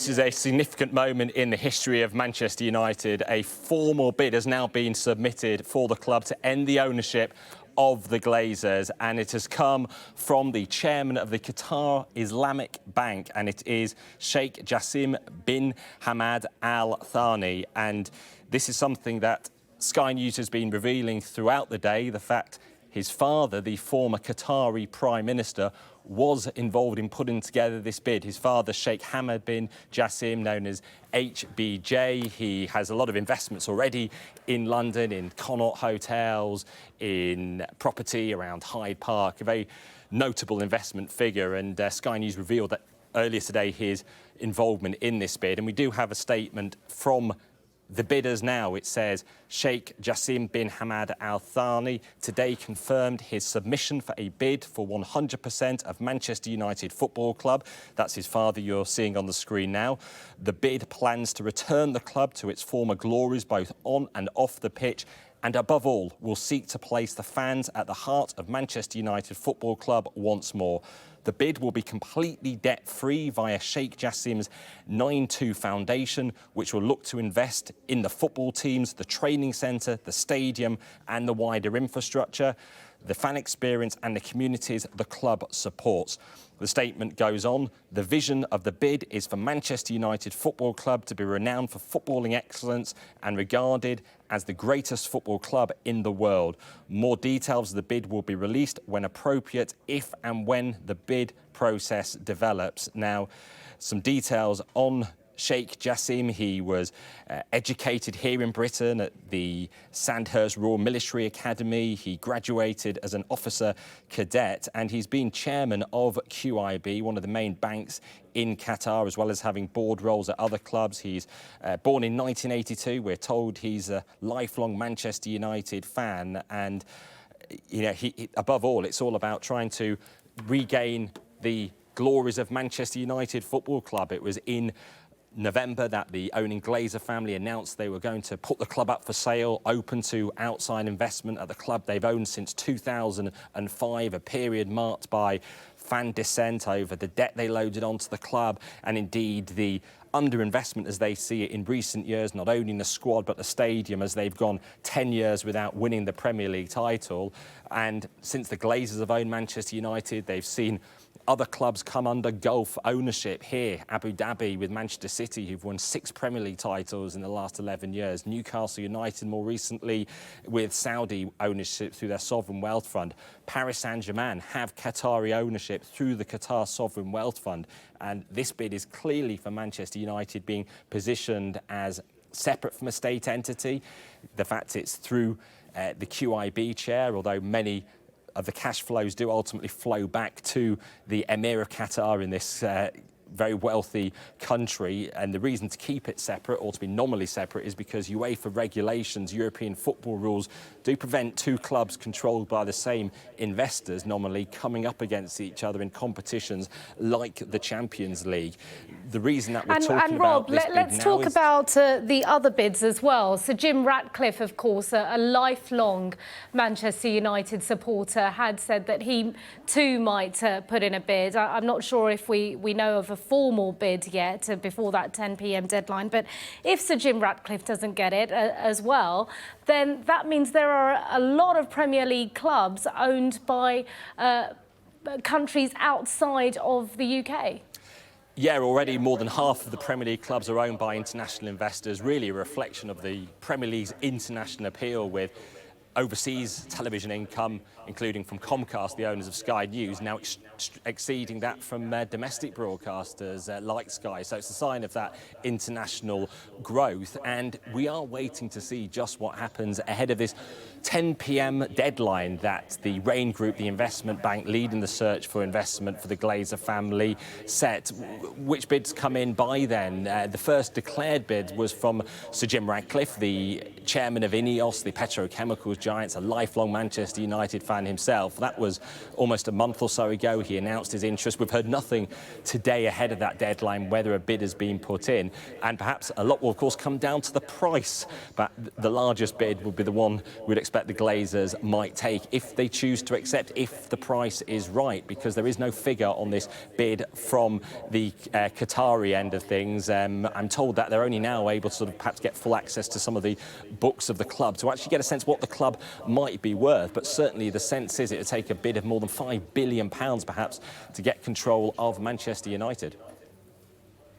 This is a significant moment in the history of Manchester United. A formal bid has now been submitted for the club to end the ownership of the Glazers, and it has come from the chairman of the Qatar Islamic Bank, and it is Sheikh Jassim bin Hamad Al Thani. And this is something that Sky News has been revealing throughout the day, the fact his father, the former Qatari Prime Minister, was involved in putting together this bid. His father, Sheikh Hamad bin Jassim, known as HBJ, he has a lot of investments already in London, in Connaught hotels, in property around Hyde Park, a very notable investment figure. And Sky News revealed that earlier today his involvement in this bid. And we do have a statement from the bidders now. It says, Sheikh Jassim bin Hamad Al Thani today confirmed his submission for a bid for 100% of Manchester United Football Club. That's his father you're seeing on the screen now. The bid plans to return the club to its former glories, both on and off the pitch, and above all, will seek to place the fans at the heart of Manchester United Football Club once more. The bid will be completely debt-free via Sheikh Jassim's 9-2 Foundation, which will look to invest in the football teams, the training centre, the stadium and the wider infrastructure, the fan experience and the communities the club supports. The statement goes on, the vision of the bid is for Manchester United Football Club to be renowned for footballing excellence and regarded as the greatest football club in the world. More details of the bid will be released when appropriate, if and when the bid process develops. Now, some details on Sheikh Jassim. He was educated here in Britain at the Sandhurst Royal Military Academy. He graduated as an officer cadet, and he's been chairman of QIB, one of the main banks in Qatar, as well as having board roles at other clubs. He's born in 1982. We're told he's a lifelong Manchester United fan, and you know, above all, it's all about trying to regain the glories of Manchester United Football Club. It was in November that the owning Glazer family announced they were going to put the club up for sale, open to outside investment at the club they've owned since 2005, a period marked by fan dissent over the debt they loaded onto the club, and indeed the underinvestment as they see it in recent years, not only in the squad but the stadium, as they've gone 10 years without winning the Premier League title. And since the Glazers have owned Manchester United, they've seen other clubs come under Gulf ownership here. Abu Dhabi with Manchester City, who've won 6 Premier League titles in the last 11 years. Newcastle United more recently with Saudi ownership through their Sovereign Wealth Fund. Paris Saint-Germain have Qatari ownership through the Qatar Sovereign Wealth Fund. And this bid is clearly for Manchester United being positioned as separate from a state entity. The fact it's through the QIB chair, although many of the cash flows do ultimately flow back to the Emir of Qatar in this very wealthy country. And the reason to keep it separate, or to be nominally separate, is because UEFA regulations, European football rules, do prevent two clubs controlled by the same investors nominally coming up against each other in competitions like the Champions League. The reason that we're talking about this bid now is... let's talk about the other bids as well. Sir Jim Ratcliffe, of course, a lifelong Manchester United supporter, had said that he too might put in a bid. I'm not sure if we know of a formal bid yet before that 10 p.m. deadline, but if Sir Jim Ratcliffe doesn't get it as well, then that means there are a lot of Premier League clubs owned by countries outside of the UK. Yeah, already more than half of the Premier League clubs are owned by international investors, really a reflection of the Premier League's international appeal, with overseas television income, including from Comcast, the owners of Sky News, now exceeding that from domestic broadcasters like Sky. So it's a sign of that international growth. And we are waiting to see just what happens ahead of this 10 p.m. deadline that the Rain Group, the investment bank leading the search for investment for the Glazer family, set. Which bids come in by then? The first declared bid was from Sir Jim Ratcliffe, the chairman of INEOS, the petrochemicals giants, a lifelong Manchester United fan himself. That was almost a month or so ago. He announced his interest. We've heard nothing today ahead of that deadline, whether a bid has been put in. And perhaps a lot will, of course, come down to the price. But the largest bid will be the one we'd expect expect the Glazers might take if they choose to accept, if the price is right, because there is no figure on this bid from the Qatari end of things. I'm told that they're only now able to sort of perhaps get full access to some of the books of the club to actually get a sense what the club might be worth. But certainly the sense is it would take a bid of more than £5 billion perhaps to get control of Manchester United.